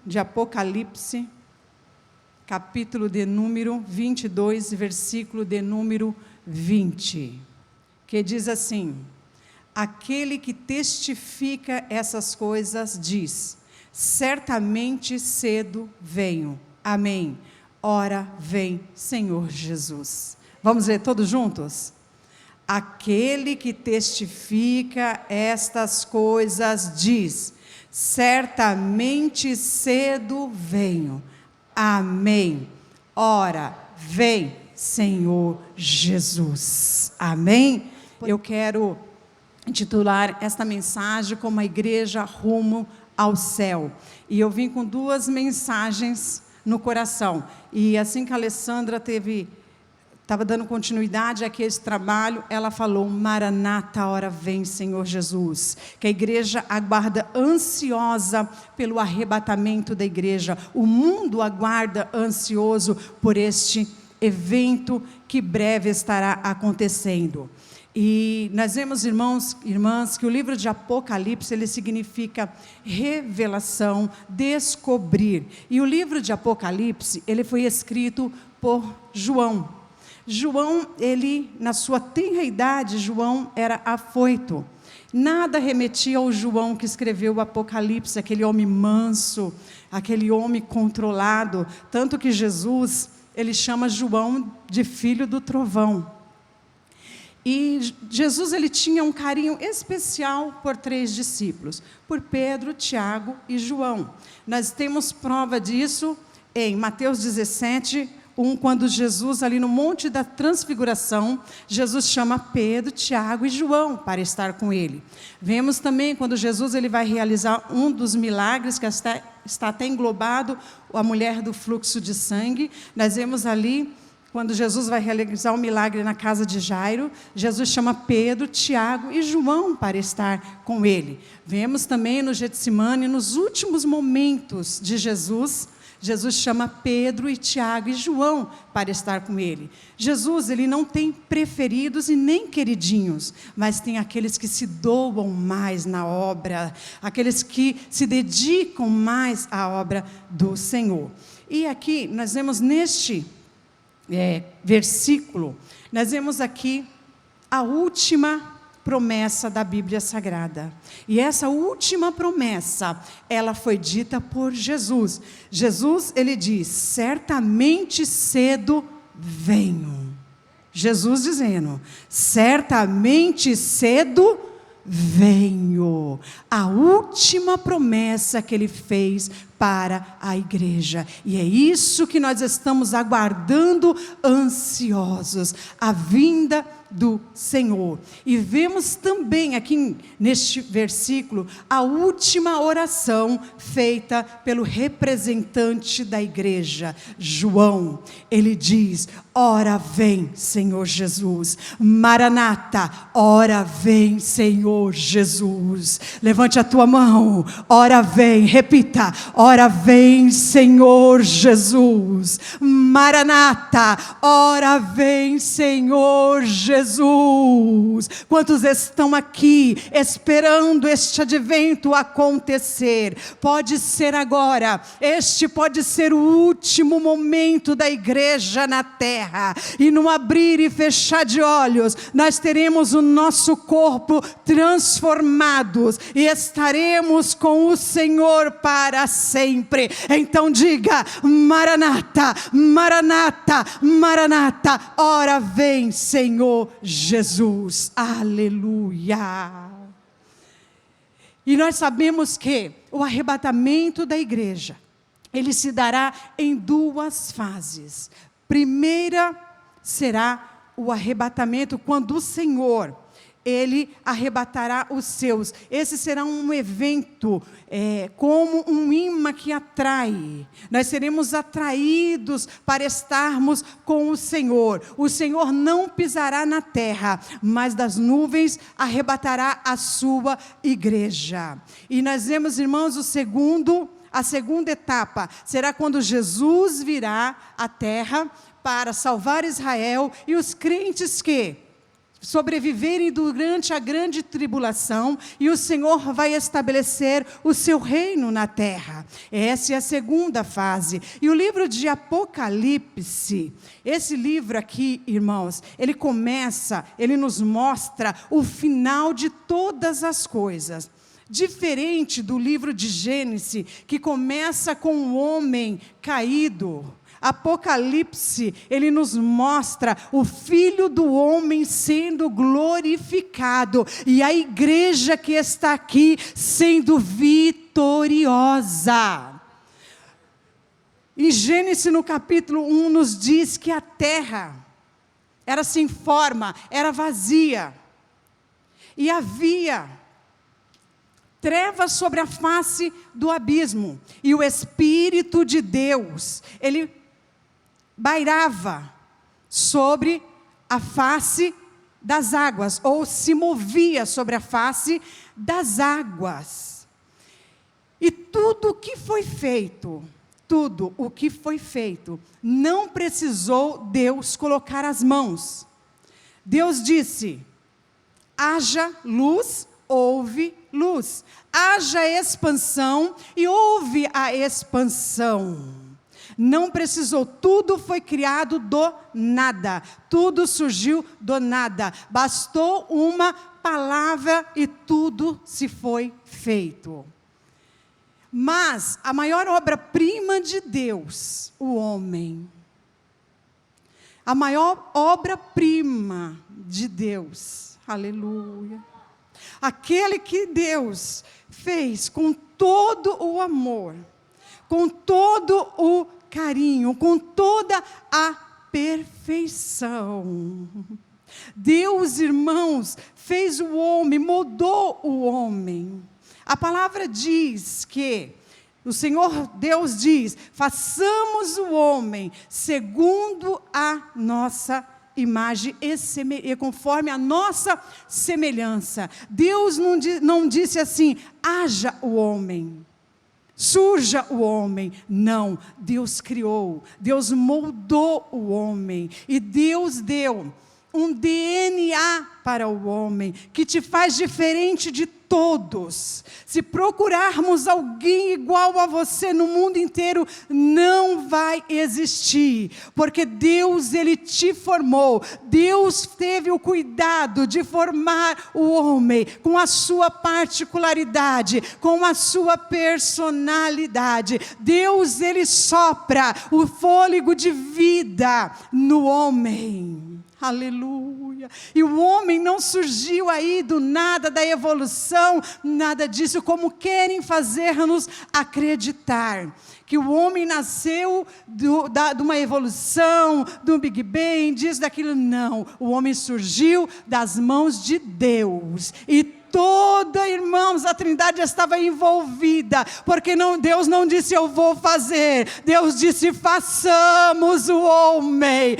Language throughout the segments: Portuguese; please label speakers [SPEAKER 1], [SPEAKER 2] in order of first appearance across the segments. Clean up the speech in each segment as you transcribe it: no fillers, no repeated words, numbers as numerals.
[SPEAKER 1] de Apocalipse, capítulo de número 22, versículo de número 20, que diz assim: aquele que testifica essas coisas diz: certamente cedo venho. Amém. Ora vem, Senhor Jesus. Vamos ler todos juntos? Aquele que testifica estas coisas diz: certamente cedo venho. Amém. Ora vem, Senhor Jesus. Amém. Eu quero intitular esta mensagem como a igreja rumo ao céu. E eu vim com duas mensagens no coração. E assim que a Alessandra estava dando continuidade aqui a esse trabalho, ela falou: Maranata, hora vem, Senhor Jesus. Que a igreja aguarda ansiosa pelo arrebatamento da igreja. O mundo aguarda ansioso por este evento que breve estará acontecendo. E nós vemos, irmãos e irmãs, que o livro de Apocalipse, ele significa revelação, descobrir. E o livro de Apocalipse, ele foi escrito por João. João, ele, na sua tenra idade, João era afoito. Nada remetia ao João que escreveu o Apocalipse, aquele homem manso, aquele homem controlado. Tanto que Jesus, ele chama João de filho do trovão. E Jesus, ele tinha um carinho especial por 3 discípulos, por Pedro, Tiago e João. Nós temos prova disso em Mateus 17, quando Jesus, ali no Monte da Transfiguração, Jesus chama Pedro, Tiago e João para estar com ele. Vemos também quando Jesus, ele vai realizar um dos milagres, que está até englobado, a mulher do fluxo de sangue. Nós vemos ali, quando Jesus vai realizar um milagre na casa de Jairo, Jesus chama Pedro, Tiago e João para estar com ele. Vemos também no Getsemane, nos últimos momentos de Jesus, Jesus chama Pedro e Tiago e João para estar com ele. Jesus, ele não tem preferidos e nem queridinhos, mas tem aqueles que se doam mais na obra, aqueles que se dedicam mais à obra do Senhor. E aqui, nós vemos neste versículo, nós vemos aqui a última promessa da Bíblia Sagrada. E essa última promessa, ela foi dita por Jesus. Jesus, ele diz: certamente cedo venho. Jesus dizendo: certamente cedo venho. A última promessa que ele fez para a igreja. E é isso que nós estamos aguardando ansiosos, a vinda do Senhor. E vemos também aqui neste versículo a última oração feita pelo representante da igreja, João. Ele diz: ora vem, Senhor Jesus. Maranata, ora vem, Senhor Jesus. Levante a tua mão. Ora vem, repita: ora vem, Senhor Jesus. Maranata, ora vem, Senhor Jesus. Quantos estão aqui esperando este advento acontecer? Pode ser agora. Este pode ser o último momento da igreja na terra. E no abrir e fechar de olhos, nós teremos o nosso corpo transformados e estaremos com o Senhor para sempre. Então diga: Maranata, Maranata, Maranata, ora vem, Senhor Jesus. Aleluia. E nós sabemos que o arrebatamento da igreja, ele se dará em 2 fases. Primeira será o arrebatamento quando o Senhor, ele arrebatará os seus. Esse será um evento como um imã que atrai. Nós seremos atraídos para estarmos com o Senhor. O Senhor não pisará na terra, mas das nuvens arrebatará a sua igreja. E nós vemos, irmãos, a segunda etapa será quando Jesus virá à terra para salvar Israel e os crentes que sobreviverem durante a grande tribulação, e o Senhor vai estabelecer o seu reino na terra. Essa é a segunda fase. E o livro de Apocalipse, esse livro aqui, irmãos, ele nos mostra o final de todas as coisas. Diferente do livro de Gênesis, que começa com o homem caído, Apocalipse, ele nos mostra o Filho do Homem sendo glorificado, e a igreja que está aqui sendo vitoriosa. Em Gênesis, no capítulo 1, nos diz que a terra era sem forma, era vazia, e havia trevas sobre a face do abismo, e o Espírito de Deus, ele bairava sobre a face das águas, ou se movia sobre a face das águas. E tudo o que foi feito, não precisou Deus colocar as mãos. Deus disse: haja luz, houve luz. Haja expansão, e houve a expansão. Não precisou, tudo foi criado do nada, tudo surgiu do nada, bastou uma palavra e tudo se foi feito. Mas a maior obra-prima de Deus, o homem, a maior obra-prima de Deus, aleluia, aquele que Deus fez com todo o amor, com todo o carinho, com toda a perfeição. Deus, irmãos, fez o homem, moldou o homem. A palavra diz que, o Senhor Deus diz: façamos o homem segundo a nossa imagem e conforme a nossa semelhança. Deus não disse assim: haja o homem, surja o homem. Não, Deus criou, Deus moldou o homem, e Deus deu um DNA para o homem, que te faz diferente de todos. Se procurarmos alguém igual a você no mundo inteiro, não vai existir, porque Deus, ele te formou. Deus teve o cuidado de formar o homem com a sua particularidade, com a sua personalidade. Deus, ele sopra o fôlego de vida no homem. Aleluia. E o homem não surgiu aí do nada, da evolução, nada disso, como querem fazer-nos acreditar. Que o homem nasceu de uma evolução, do Big Bang, disso, daquilo. Não, o homem surgiu das mãos de Deus. E toda, irmãos, a Trindade estava envolvida, porque Deus não disse: eu vou fazer. Deus disse: façamos o homem,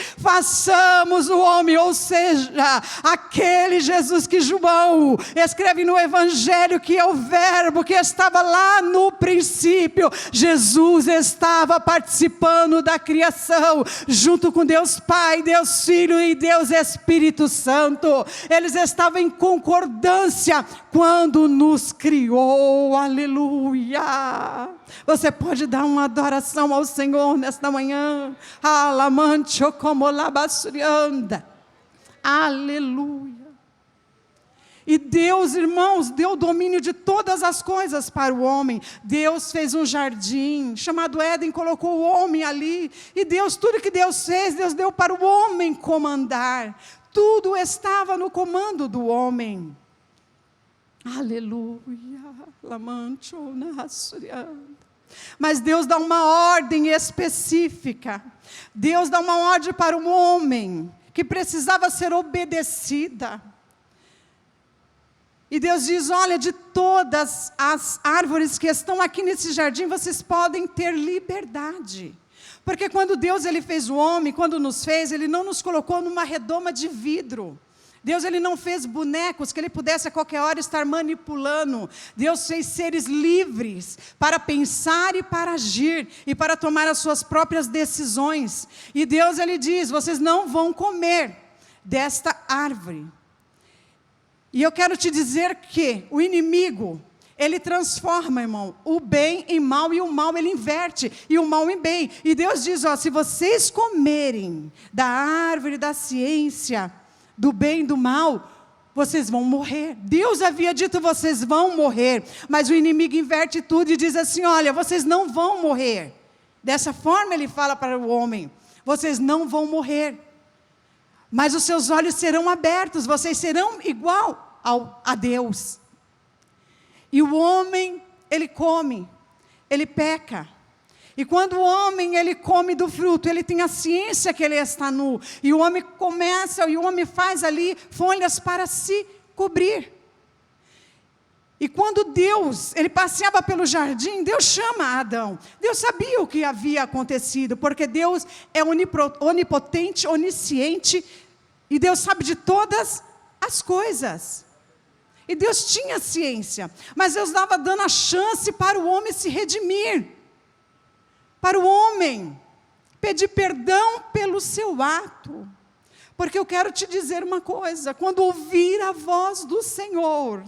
[SPEAKER 1] ou seja, aquele Jesus que João escreve no Evangelho, que é o verbo que estava lá no princípio. Jesus estava participando da criação, junto com Deus Pai, Deus Filho e Deus Espírito Santo. Eles estavam em concordância quando nos criou. Aleluia. Você pode dar uma adoração ao Senhor nesta manhã. Aleluia. E Deus, irmãos, deu domínio de todas as coisas para o homem. Deus fez um jardim chamado Éden, colocou o homem ali. E Deus, tudo que Deus fez, Deus deu para o homem comandar. Tudo estava no comando do homem. Aleluia. Mas Deus dá uma ordem específica. Deus dá uma ordem para o homem, que precisava ser obedecida. E Deus diz: olha, de todas as árvores que estão aqui nesse jardim, vocês podem ter liberdade. Porque quando Deus, ele fez o homem, quando nos fez, ele não nos colocou numa redoma de vidro. Deus, ele não fez bonecos que ele pudesse a qualquer hora estar manipulando. Deus fez seres livres para pensar e para agir e para tomar as suas próprias decisões. E Deus, ele diz: vocês não vão comer desta árvore. E eu quero te dizer que o inimigo, ele transforma, irmão, o bem em mal, e o mal ele inverte, e o mal em bem. E Deus diz, ó, se vocês comerem da árvore da ciência, do bem e do mal, vocês vão morrer. Deus havia dito, vocês vão morrer. Mas o inimigo inverte tudo e diz assim, olha, vocês não vão morrer. Dessa forma ele fala para o homem, vocês não vão morrer. Mas os seus olhos serão abertos, vocês serão igual a Deus. E o homem, ele come, ele peca. E quando o homem, ele come do fruto, ele tem a ciência que ele está nu. E o homem faz ali folhas para se cobrir. E quando Deus, ele passeava pelo jardim, Deus chama Adão. Deus sabia o que havia acontecido, porque Deus é onipotente, onisciente, e Deus sabe de todas as coisas. E Deus tinha ciência, mas Deus estava dando a chance para o homem se redimir, para o homem pedir perdão pelo seu ato. Porque eu quero te dizer uma coisa, quando ouvir a voz do Senhor,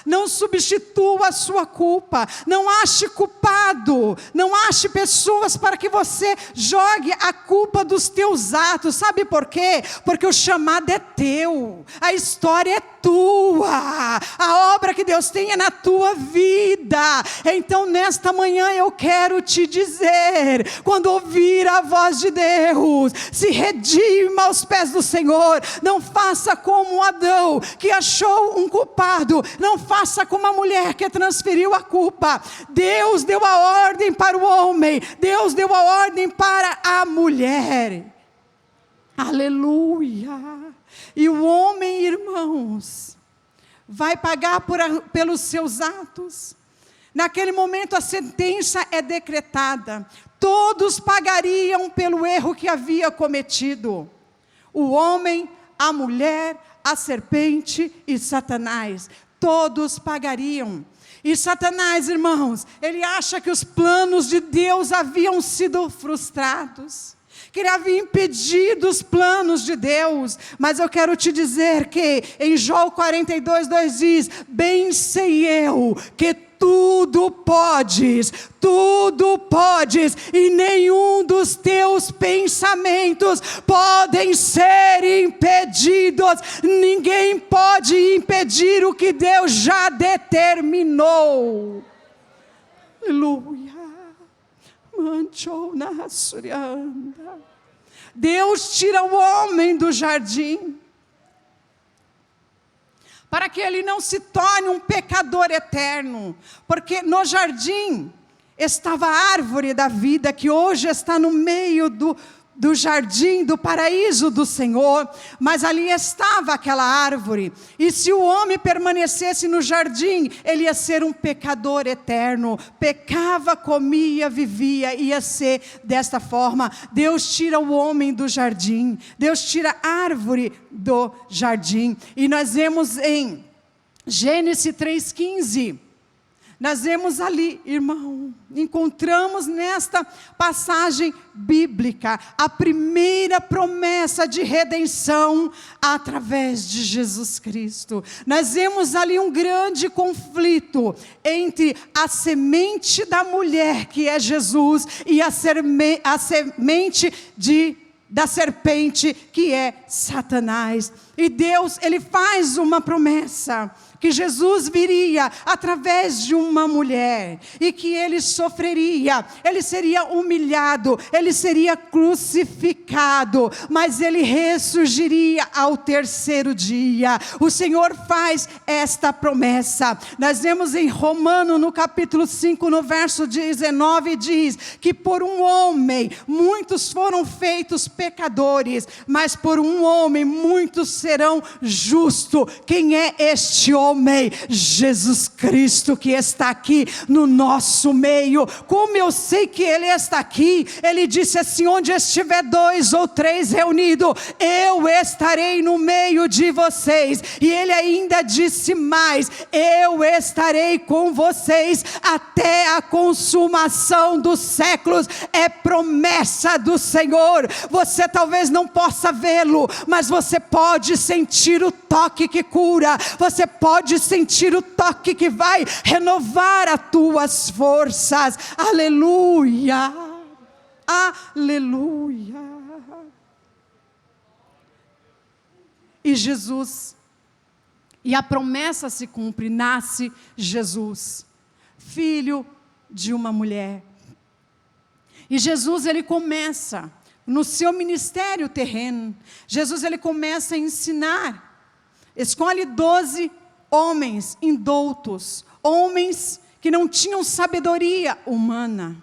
[SPEAKER 1] não substitua a sua culpa, não ache culpado, não ache pessoas para que você jogue a culpa dos teus atos. Sabe por quê? Porque o chamado é teu, a história é tua, a obra que Deus tem é na tua vida. Então nesta manhã eu quero te dizer, quando ouvir a voz de Deus, se redima aos pés do Senhor. Não faça como Adão, que achou um culpado. Não faça como a mulher que transferiu a culpa. Deus deu a ordem para o homem, Deus deu a ordem para a mulher. Aleluia. E o homem, irmãos, vai pagar pelos seus atos. Naquele momento a sentença é decretada. Todos pagariam pelo erro que havia cometido. O homem, a mulher, a serpente e Satanás. Todos pagariam. E Satanás, irmãos, ele acha que os planos de Deus haviam sido frustrados, que ele havia impedido os planos de Deus. Mas eu quero te dizer que em Jó 42:2 diz, bem sei eu que tudo podes, e nenhum dos teus pensamentos podem ser impedidos. Ninguém pode impedir o que Deus já determinou. Aleluia. Deus tira o homem do jardim, para que ele não se torne um pecador eterno, porque no jardim estava a árvore da vida, que hoje está no meio do jardim, do paraíso do Senhor, mas ali estava aquela árvore, e se o homem permanecesse no jardim, ele ia ser um pecador eterno, pecava, comia, vivia, ia ser desta forma. Deus tira o homem do jardim, Deus tira a árvore do jardim, e nós vemos em Gênesis 3:15, nós vemos ali, irmão, encontramos nesta passagem bíblica a primeira promessa de redenção através de Jesus Cristo. Nós vemos ali um grande conflito entre a semente da mulher, que é Jesus, e a semente da serpente, que é Satanás. E Deus, ele faz uma promessa, que Jesus viria através de uma mulher, e que ele sofreria, ele seria humilhado, ele seria crucificado, mas ele ressurgiria ao terceiro dia. O Senhor faz esta promessa. Nós vemos em Romanos, no capítulo 5, no verso 19, diz que por um homem muitos foram feitos pecadores, mas por um homem muitos serão justos. Quem é este homem? Jesus Cristo, que está aqui no nosso meio. Como eu sei que Ele está aqui? Ele disse assim, onde estiver 2 ou 3 reunidos, eu estarei no meio de vocês. E Ele ainda disse mais, eu estarei com vocês até a consumação dos séculos. É promessa do Senhor. Você talvez não possa vê-lo, mas você pode pode sentir o toque que cura, você pode sentir o toque que vai renovar as tuas forças. Aleluia, aleluia. E Jesus, e a promessa se cumpre, nasce Jesus, filho de uma mulher. E Jesus, ele começa no seu ministério terreno. Jesus, ele começa a ensinar. Escolhe 12 homens indoutos, homens que não tinham sabedoria humana.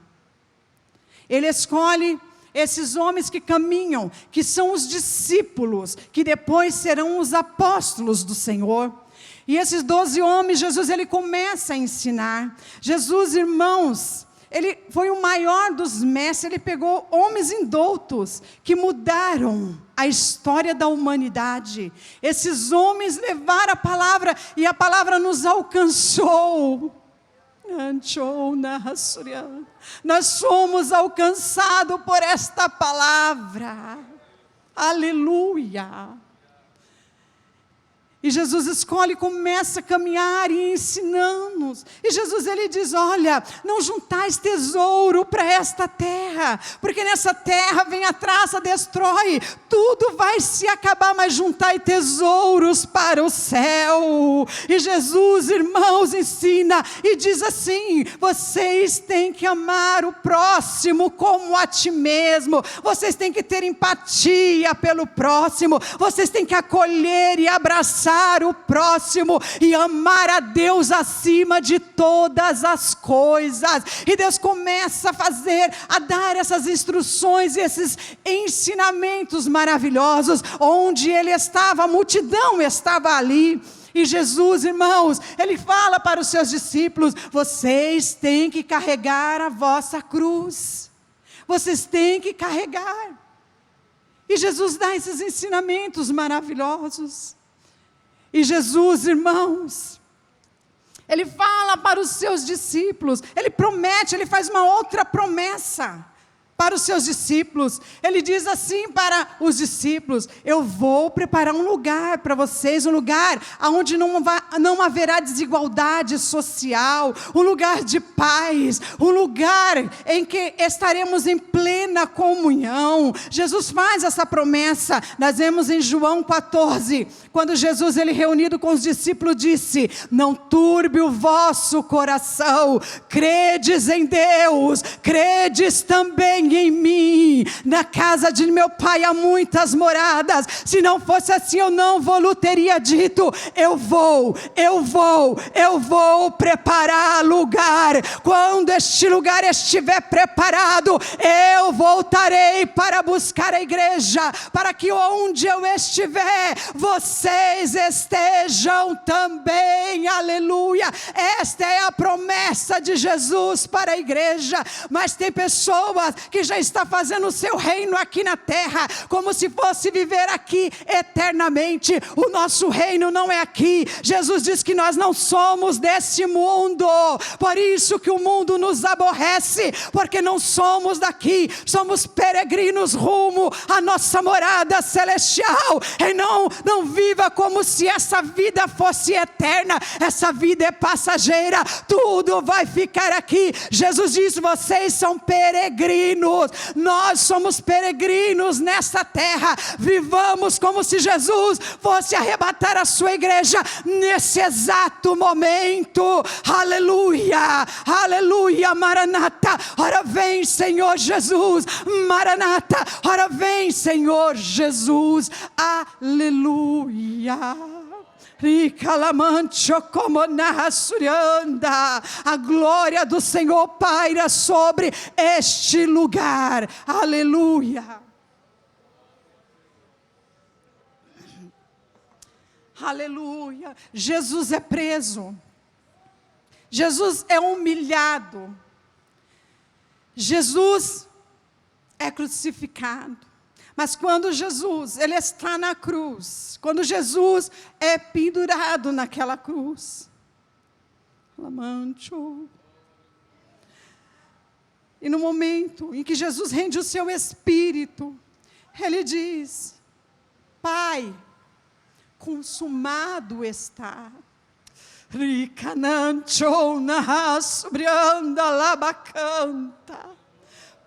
[SPEAKER 1] Ele escolhe esses homens que caminham, que são os discípulos, que depois serão os apóstolos do Senhor. E esses 12 homens, Jesus, ele começa a ensinar. Jesus, irmãos, ele foi o maior dos mestres. Ele pegou homens indoutos que mudaram a história da humanidade. Esses homens levaram a palavra, e a palavra nos alcançou. Nós somos alcançados por esta palavra. Aleluia. E Jesus escolhe, começa a caminhar e ensinar-nos. E Jesus, ele diz, olha, não juntais tesouro para esta terra, porque nessa terra vem a traça, destrói, tudo vai se acabar, mas juntai tesouros para o céu. E Jesus, irmãos, ensina e diz assim, vocês têm que amar o próximo como a ti mesmo, vocês têm que ter empatia pelo próximo, vocês têm que acolher e abraçar o próximo e amar a Deus acima de todas as coisas. E Deus começa a dar essas instruções, esses ensinamentos maravilhosos. Onde ele estava, a multidão estava ali. E Jesus, irmãos, ele fala para os seus discípulos, vocês têm que carregar a vossa cruz. Vocês têm que carregar. E Jesus dá esses ensinamentos maravilhosos. E Jesus, irmãos, ele fala para os seus discípulos, ele promete, ele faz uma outra promessa para os seus discípulos. Ele diz assim para os discípulos, eu vou preparar um lugar para vocês, um lugar onde não haverá desigualdade social, um lugar de paz, um lugar em que estaremos em plena comunhão. Jesus faz essa promessa. Nós vemos em João 14, quando Jesus, ele reunido com os discípulos, disse, não turbe o vosso coração, credes em Deus, credes também em mim. Na casa de meu pai há muitas moradas, se não fosse assim eu não vou teria dito, eu vou preparar lugar. Quando este lugar estiver preparado, eu voltarei para buscar a igreja, para que onde eu estiver, vocês estejam também. Aleluia. Esta é a promessa de Jesus para a igreja. Mas tem pessoas que já estão fazendo o seu reino aqui na terra, como se fosse viver aqui eternamente. O nosso reino não é aqui. Jesus diz que nós não somos desse mundo, por isso que o mundo nos aborrece, porque não somos daqui, somos peregrinos rumo à nossa morada celestial. E não viva como se essa vida fosse eterna. Essa vida é passageira, tudo vai ficar aqui. Jesus diz, vocês são peregrinos, nós somos peregrinos nessa terra. Vivamos como se Jesus fosse arrebatar a sua igreja nesse exato momento. Aleluia, aleluia, Maranata, ora vem Senhor Jesus, Maranata, ora vem Senhor Jesus, aleluia. A glória do Senhor paira sobre este lugar. Aleluia. Aleluia. Jesus é preso. Jesus é humilhado. Jesus é crucificado. Mas quando Jesus, ele está na cruz, quando Jesus é pendurado naquela cruz, e no momento em que Jesus rende o seu espírito, ele diz, Pai, consumado está. Ricanancho nahasobrianda labacanta.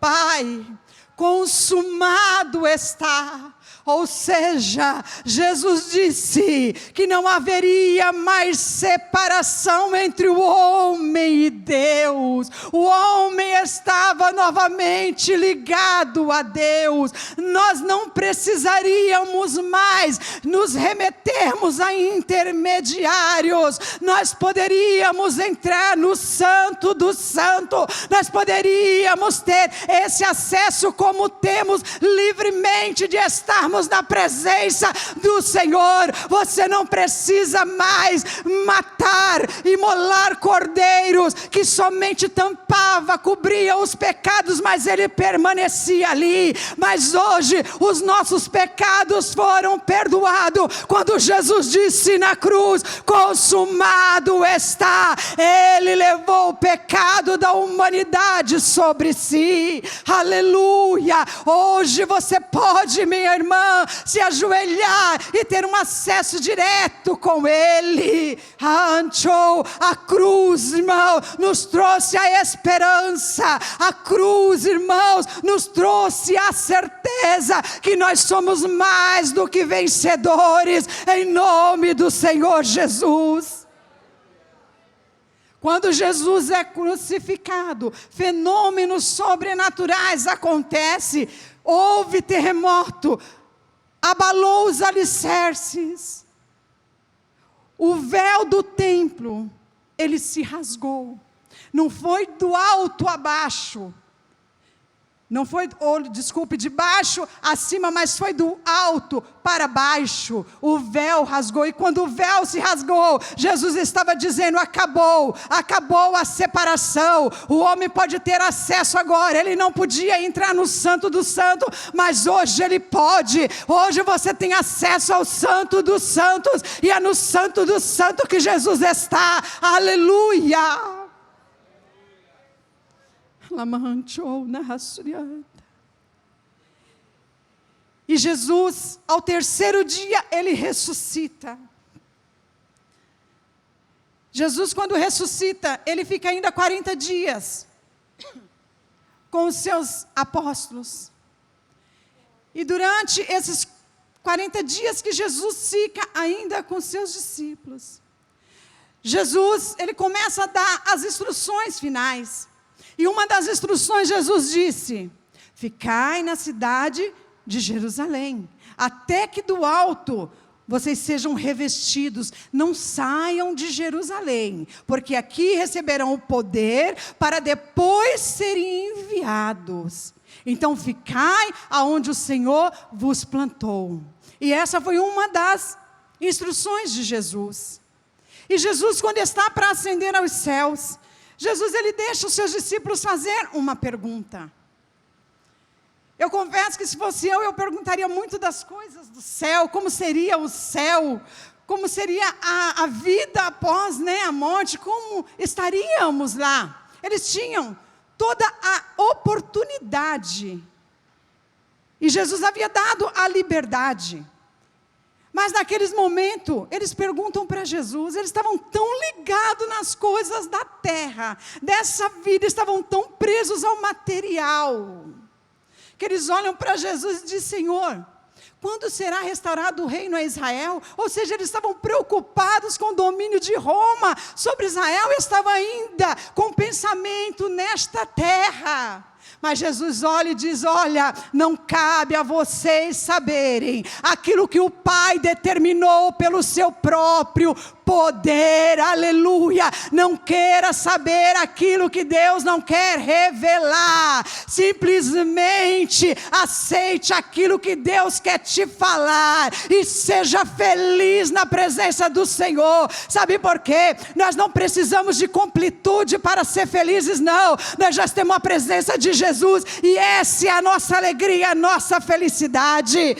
[SPEAKER 1] Pai, consumado está. Ou seja, Jesus disse que não haveria mais separação entre o homem e Deus. O homem estava novamente ligado a Deus. Nós não precisaríamos mais nos remetermos a intermediários. Nós poderíamos entrar no Santo do Santo. Nós poderíamos ter esse acesso como temos livremente de estarmos na presença do Senhor. Você não precisa mais matar, imolar cordeiros que somente tampava, cobria os pecados, mas ele permanecia ali. Mas hoje os nossos pecados foram perdoados quando Jesus disse na cruz: consumado está. Ele levou o pecado da humanidade sobre si. Aleluia. Hoje você pode, minha irmã, se ajoelhar e ter um acesso direto com Ele. A cruz, irmão, nos trouxe a esperança. A cruz, irmãos, nos trouxe a certeza que nós somos mais do que vencedores, em nome do Senhor Jesus. Quando Jesus é crucificado, fenômenos sobrenaturais acontecem. Houve terremoto, abalou os alicerces. O véu do templo, ele se rasgou. Não foi do alto a baixo. Não foi, de baixo acima, mas foi do alto para baixo. O véu rasgou. E quando o véu se rasgou, Jesus estava dizendo: acabou a separação. O homem pode ter acesso agora. Ele não podia entrar no Santo do Santo, mas hoje ele pode. Hoje você tem acesso ao Santo dos Santos. E é no Santo do Santo que Jesus está. Aleluia. E Jesus, ao terceiro dia, ele ressuscita. Jesus, quando ressuscita, ele fica ainda 40 dias com os seus apóstolos. E durante esses 40 dias que Jesus fica ainda com seus discípulos, Jesus, ele começa a dar as instruções finais. E uma das instruções, Jesus disse: ficai na cidade de Jerusalém, até que do alto vocês sejam revestidos. Não saiam de Jerusalém, porque aqui receberão o poder para depois serem enviados. Então ficai aonde o Senhor vos plantou. E essa foi uma das instruções de Jesus. E Jesus, quando está para ascender aos céus, Jesus, ele deixa os seus discípulos fazer uma pergunta. Eu confesso que se fosse eu perguntaria muito das coisas do céu, como seria o céu, como seria a vida após, a morte, como estaríamos lá. Eles tinham toda a oportunidade, e Jesus havia dado a liberdade. Mas naqueles momentos, eles perguntam para Jesus, eles estavam tão ligados nas coisas da terra, dessa vida, estavam tão presos ao material, que eles olham para Jesus e dizem: Senhor, quando será restaurado o reino a Israel? Ou seja, eles estavam preocupados com o domínio de Roma sobre Israel, e estavam ainda com pensamento nesta terra. Mas Jesus olha e diz: olha, não cabe a vocês saberem aquilo que o Pai determinou pelo seu próprio poder. Aleluia. Não queira saber aquilo que Deus não quer revelar. Simplesmente aceite aquilo que Deus quer te falar e seja feliz na presença do Senhor. Sabe por quê? Nós não precisamos de completude para ser felizes, não. Nós já temos a presença de Jesus, e essa é a nossa alegria, a nossa felicidade.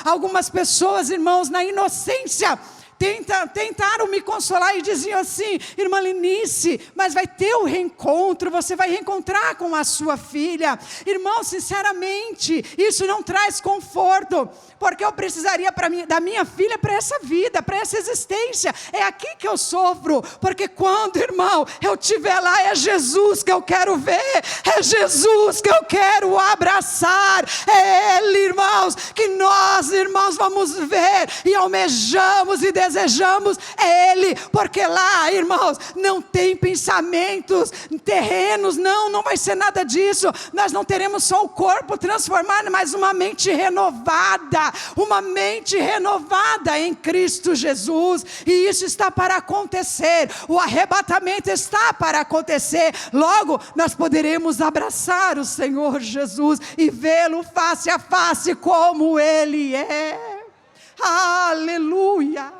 [SPEAKER 1] Algumas pessoas, irmãos, na inocência, tentaram me consolar e diziam assim: irmã Lenice, mas vai ter o reencontro, você vai reencontrar com a sua filha. Irmão, sinceramente, isso não traz conforto, porque eu precisaria da minha filha para essa vida, para essa existência. É aqui que eu sofro, porque quando, irmão, eu estiver lá, é Jesus que eu quero ver, é Jesus que eu quero abraçar, é Ele, irmãos, que nós, irmãos, vamos ver e almejamos e desejamos, é Ele, porque lá, irmãos, não tem pensamentos terrenos, não vai ser nada disso. Nós não teremos só o corpo transformado, mas uma mente renovada em Cristo Jesus, e isso está para acontecer. O arrebatamento está para acontecer. Logo nós poderemos abraçar o Senhor Jesus e vê-lo face a face como Ele é. Aleluia,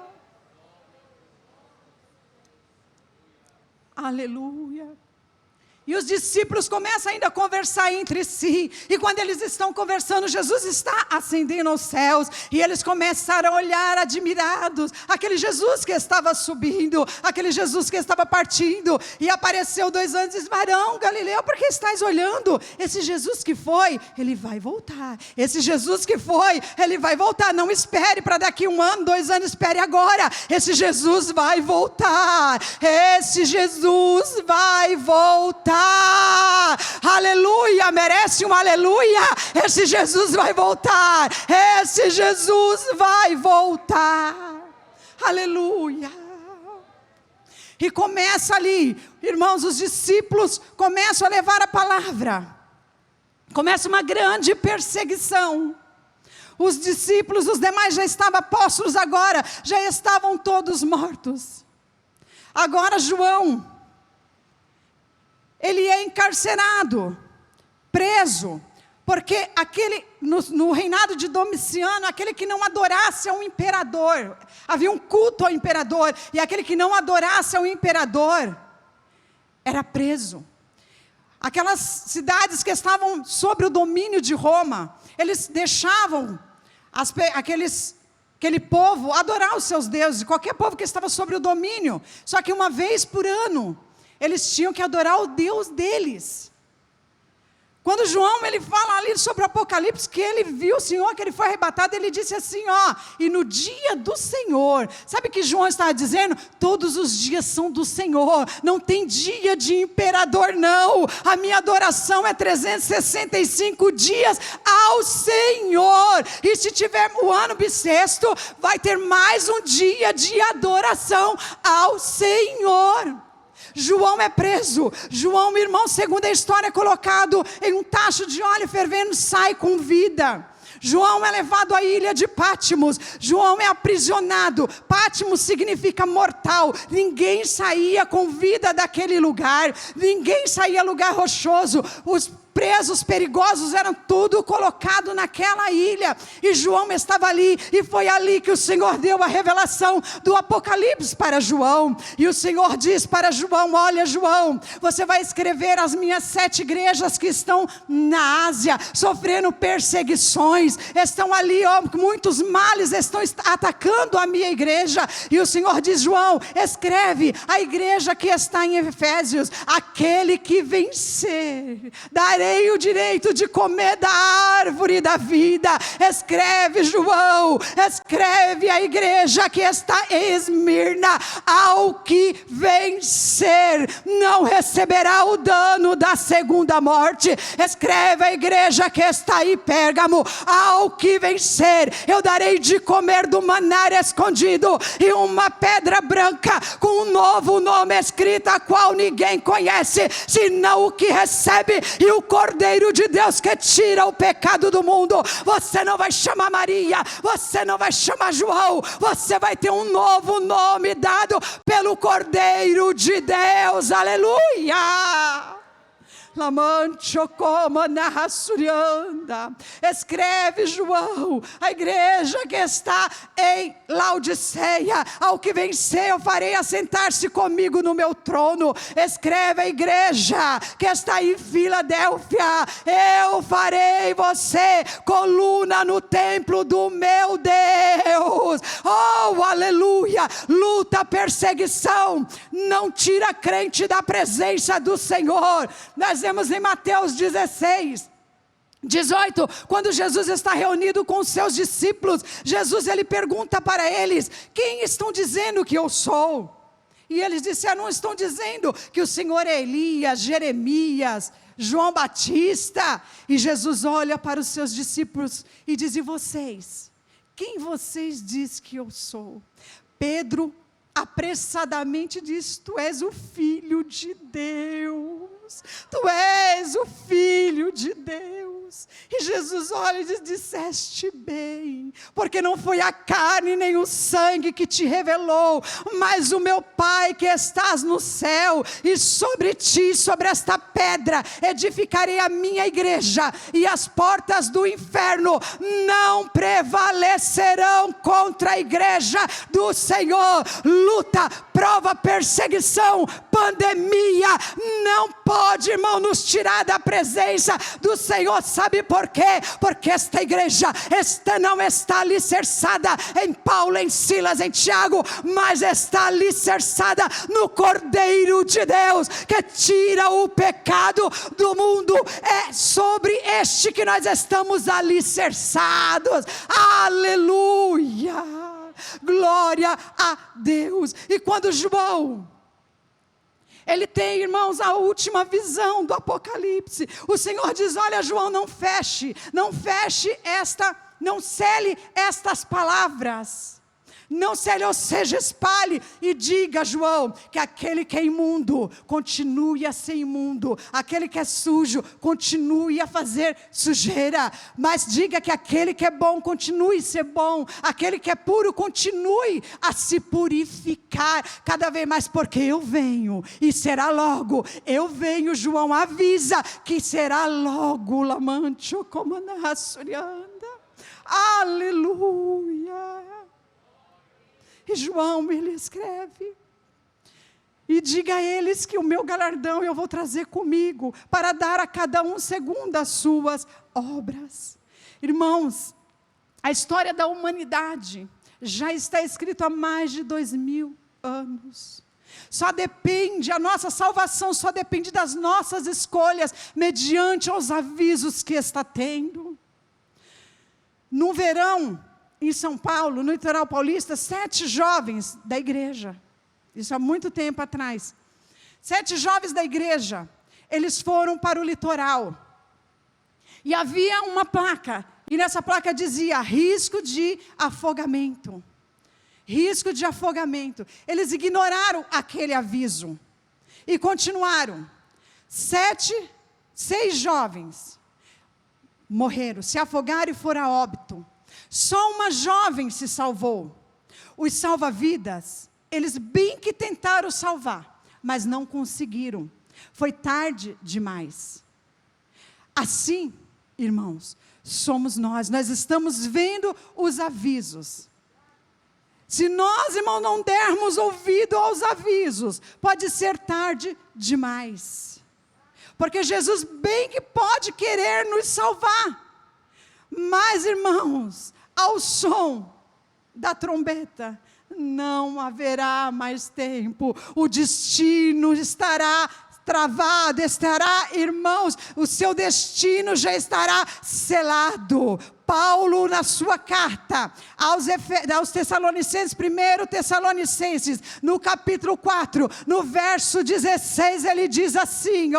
[SPEAKER 1] aleluia. E os discípulos começam ainda a conversar entre si, e quando eles estão conversando, Jesus está ascendendo aos céus, e eles começaram a olhar admirados, aquele Jesus que estava subindo, aquele Jesus que estava partindo, e apareceu 2 anos e disse: varão Galileu, por que estáis olhando? Esse Jesus que foi, Ele vai voltar, esse Jesus que foi, Ele vai voltar, não espere para daqui 1 ano, 2 anos, espere agora, esse Jesus vai voltar, esse Jesus vai voltar. Aleluia, merece um aleluia. Esse Jesus vai voltar, esse Jesus vai voltar, aleluia. E começa ali, irmãos, os discípulos começam a levar a palavra, começa uma grande perseguição. Os discípulos, os demais já estavam apóstolos, agora já estavam todos mortos. Agora João, ele é encarcerado, preso, porque no reinado de Domiciano, aquele que não adorasse ao imperador, havia um culto ao imperador, e aquele que não adorasse ao imperador, era preso. Aquelas cidades que estavam sob o domínio de Roma, eles deixavam aquele povo adorar os seus deuses, qualquer povo que estava sob o domínio, só que uma vez por ano, eles tinham que adorar o Deus deles. Quando João, ele fala ali sobre o Apocalipse, que ele viu o Senhor, que ele foi arrebatado, ele disse assim, e no dia do Senhor, sabe o que João estava dizendo? Todos os dias são do Senhor, não tem dia de imperador não, a minha adoração é 365 dias ao Senhor, e se tiver o ano bissexto, vai ter mais um dia de adoração ao Senhor. João é preso, João, irmão, segundo a história, é colocado em um tacho de óleo fervendo, sai com vida. João é levado à ilha de Patmos, João é aprisionado, Patmos significa mortal, ninguém saía com vida daquele lugar, ninguém saía lugar rochoso, os presos perigosos eram tudo colocado naquela ilha, e João estava ali, e foi ali que o Senhor deu a revelação do Apocalipse para João, e o Senhor diz para João, olha João, você vai escrever as minhas 7 igrejas que estão na Ásia, sofrendo perseguições, estão ali, muitos males estão atacando a minha igreja, e o Senhor diz, João, escreve a igreja que está em Efésios, aquele que vencer, darei o direito de comer da árvore da vida. Escreve João, escreve a igreja que está em Esmirna, ao que vencer não receberá o dano da segunda morte. Escreve a igreja que está em Pérgamo, ao que vencer eu darei de comer do maná escondido e uma pedra branca com um novo nome escrito, a qual ninguém conhece senão o que recebe, e o Cordeiro de Deus que tira o pecado do mundo. Você não vai chamar Maria, você não vai chamar João, você vai ter um novo nome dado pelo Cordeiro de Deus, aleluia, Escreve, João, a igreja que está em Laodiceia: ao que vencer eu farei assentar-se comigo no meu trono. Escreve a igreja que está em Filadélfia: eu farei você coluna no templo do meu Deus. Oh, aleluia! Luta, perseguição não tira crente da presença do Senhor. Nós vemos em Mateus 16, 18, quando Jesus está reunido com os seus discípulos, ele pergunta para eles: quem estão dizendo que eu sou? E eles disseram: não estão dizendo que o Senhor é Elias, Jeremias, João Batista? E Jesus olha para os seus discípulos e diz: e vocês? Quem vocês dizem que eu sou? Pedro apressadamente diz: tu és o Filho de Deus, tu és o Filho de Deus. E Jesus olha e diz: disseste bem, porque não foi a carne nem o sangue que te revelou, mas o meu Pai que estás no céu. E sobre ti, sobre esta pedra, edificarei a minha igreja, e as portas do inferno não prevalecerão contra a igreja do Senhor. Luta, prova, perseguição, pandemia não pode, irmão, nos tirar da presença do Senhor. Sabe por quê? Porque esta igreja não está alicerçada em Paulo, em Silas, em Tiago, mas está alicerçada no Cordeiro de Deus, que tira o pecado do mundo. É sobre este que nós estamos alicerçados. Aleluia! Glória a Deus. E quando João, ele tem, irmãos, a última visão do Apocalipse, o Senhor diz: olha, João, não feche não cele estas palavras, não cele, ou seja, espalhe e diga, João, que aquele que é imundo continue a ser imundo, aquele que é sujo continue a fazer sujeira, mas diga que aquele que é bom continue a ser bom, aquele que é puro continue a se purificar cada vez mais, porque eu venho e será logo. Eu venho, João avisa que será logo. Lamancho como na Surianda. Aleluia. E João, ele escreve: e diga a eles que o meu galardão eu vou trazer comigo, para dar a cada um segundo as suas obras. Irmãos, a história da humanidade já está escrita há mais de 2000 anos. A nossa salvação só depende das nossas escolhas, mediante os avisos que está tendo. No verão, em São Paulo, no litoral paulista, 7 jovens da igreja, isso há muito tempo atrás, 7 jovens da igreja, eles foram para o litoral, e havia uma placa, e nessa placa dizia: risco de afogamento, risco de afogamento. Eles ignoraram aquele aviso, e continuaram. 6 jovens morreram, se afogaram e foram a óbito. Só uma jovem se salvou. Os salva-vidas, eles bem que tentaram salvar, mas não conseguiram. Foi tarde demais. Assim, irmãos, somos nós estamos vendo os avisos. Se nós, irmão, não dermos ouvido aos avisos, pode ser tarde demais. Porque Jesus bem que pode querer nos salvar. Mas, irmãos, ao som da trombeta, não haverá mais tempo. O destino estará travado, irmãos, o seu destino já estará selado. Paulo, na sua carta aos Tessalonicenses, 1 Tessalonicenses, no capítulo 4, no verso 16, ele diz assim,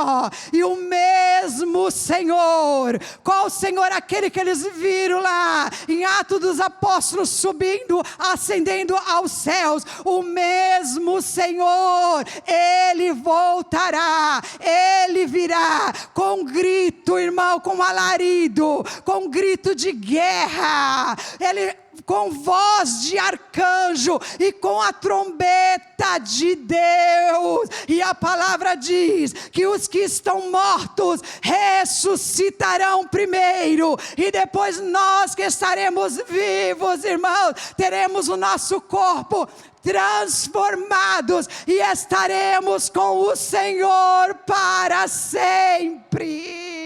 [SPEAKER 1] e o mesmo Senhor, qual Senhor? Aquele que eles viram lá, em Atos dos Apóstolos, subindo, ascendendo aos céus, o mesmo Senhor, Ele voltará, Ele virá, com grito, irmão, com alarido, com grito de guerra, Ele com voz de arcanjo e com a trombeta de Deus. E a palavra diz que os que estão mortos ressuscitarão primeiro, e depois nós que estaremos vivos, irmãos, teremos o nosso corpo transformados e estaremos com o Senhor para sempre.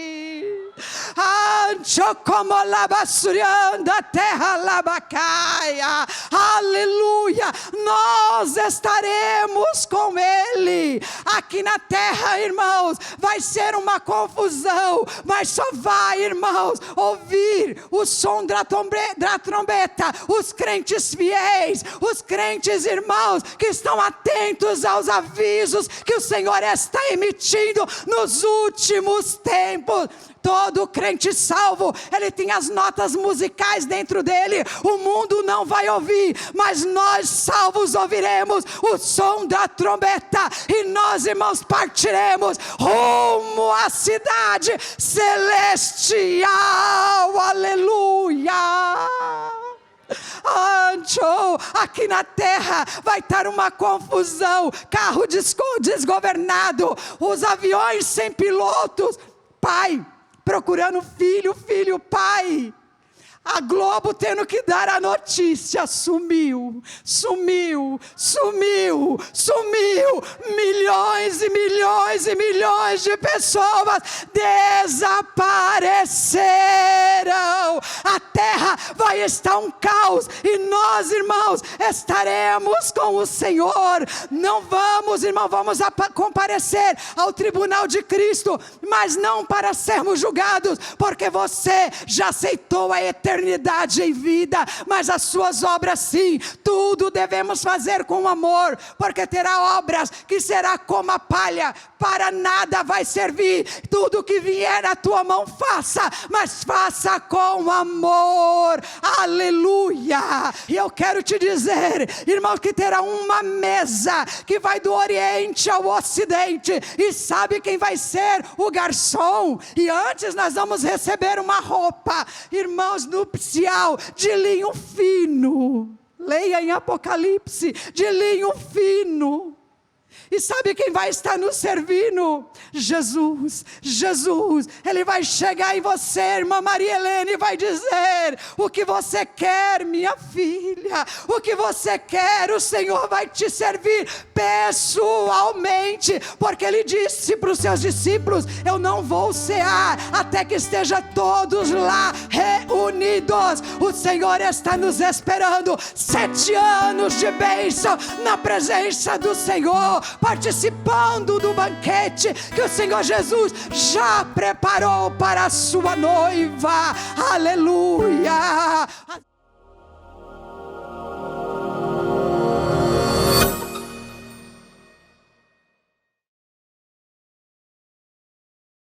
[SPEAKER 1] Aleluia, nós estaremos com Ele. Aqui na terra, irmãos, vai ser uma confusão, mas só vai, irmãos, ouvir o som da trombeta, os crentes fiéis, os crentes, irmãos, que estão atentos aos avisos que o Senhor está emitindo nos últimos tempos. Todo crente salvo, ele tem as notas musicais dentro dele. O mundo não vai ouvir, mas nós salvos ouviremos o som da trombeta. E nós, irmãos, partiremos rumo à cidade celestial. Aleluia! Aqui na terra vai estar uma confusão, carro desgovernado, os aviões sem pilotos, pai procurando filho, pai. A Globo tendo que dar a notícia, sumiu. Milhões e milhões e milhões de pessoas desapareceram. A terra vai estar um caos e nós, irmãos, estaremos com o Senhor. Não vamos, irmão, vamos comparecer ao tribunal de Cristo, mas não para sermos julgados, porque você já aceitou a eternidade em vida, mas as suas obras sim, tudo devemos fazer com amor, porque terá obras que será como a palha, para nada vai servir. Tudo que vier à tua mão faça, mas faça com amor. Aleluia! E eu quero te dizer, irmão, que terá uma mesa que vai do Oriente ao Ocidente, e sabe quem vai ser o garçom? E antes nós vamos receber uma roupa, irmãos, nupcial de linho fino. Leia em Apocalipse, de linho fino. E sabe quem vai estar nos servindo? Jesus. Ele vai chegar em você, irmã Maria Helena, e vai dizer: o que você quer, minha filha? O que você quer? O Senhor vai te servir pessoalmente, porque Ele disse para os seus discípulos: eu não vou cear até que estejam todos lá reunidos. O Senhor está nos esperando. 7 anos de bênção na presença do Senhor, participando do banquete que o Senhor Jesus já preparou para a sua noiva. Aleluia!